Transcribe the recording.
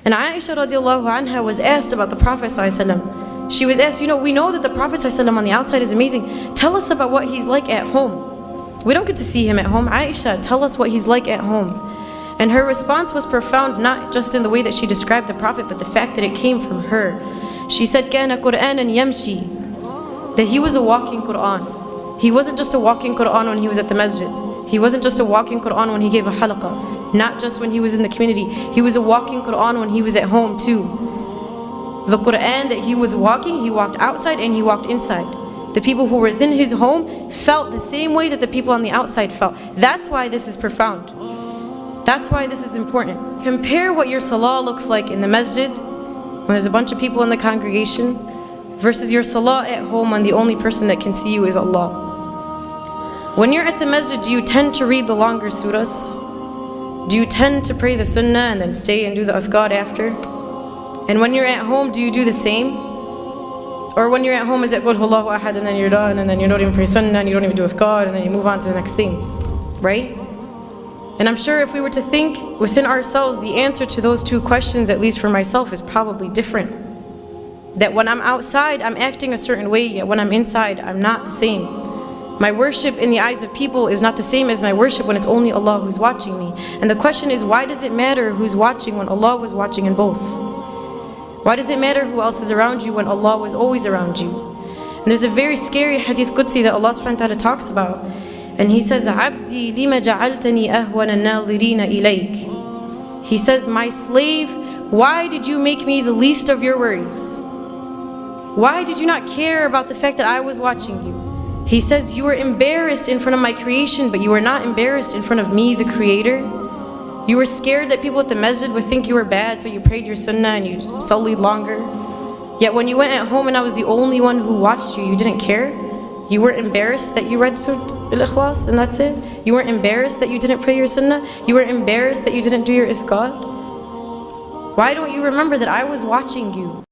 And Aisha radiallahu anha was asked about the Prophet ﷺ. She was asked, we know that the Prophet ﷺ on the outside is amazing. Tell us about what he's like at home. We don't get to see him at home. Aisha, tell us what he's like at home. And her response was profound, not just in the way that she described the Prophet, but the fact that it came from her. She said, كَانَ قُرْآنًا يَمْشِي, that he was a walking Qur'an. He wasn't just a walking Qur'an when he was at the masjid. He wasn't just a walking Qur'an when he gave a halaqah. Not just when he was in the community. He was a walking Qur'an when he was at home too. The Qur'an that he was walking, he walked outside and he walked inside. The people who were within his home felt the same way that the people on the outside felt. That's why this is profound. That's why this is important. Compare what your salah looks like in the masjid, when there's a bunch of people in the congregation, versus your salah at home when the only person that can see you is Allah. When you're at the masjid, do you tend to read the longer surahs? Do you tend to pray the sunnah and then stay and do the adhkar after? And when you're at home, do you do the same? Or when you're at home, is it Qul Huwallahu Ahad and then you're done and then you don't even pray sunnah and you don't even do adhkar and then you move on to the next thing, right? And I'm sure if we were to think within ourselves, the answer to those two questions, at least for myself, is probably different. That when I'm outside, I'm acting a certain way, yet when I'm inside, I'm not the same. My worship in the eyes of people is not the same as my worship when it's only Allah who's watching me. And the question is, why does it matter who's watching when Allah was watching in both? Why does it matter who else is around you when Allah was always around you? And there's a very scary hadith Qudsi that Allah subhanahu wa ta'ala talks about. And He says, عَبْدِي لِمَ جَعَلْتَنِي أَهْوَنَ النَّاظِرِينَ إِلَيْكَ. He says, my slave, why did you make me the least of your worries? Why did you not care about the fact that I was watching you? He says, you were embarrassed in front of my creation, but you were not embarrassed in front of me, the Creator. You were scared that people at the masjid would think you were bad, so you prayed your sunnah and you sallied longer. Yet when you went at home and I was the only one who watched you, you didn't care. You weren't embarrassed that you read Surah Al-Ikhlas and that's it. You weren't embarrassed that you didn't pray your sunnah. You weren't embarrassed that you didn't do your ithqad. Why don't you remember that I was watching you?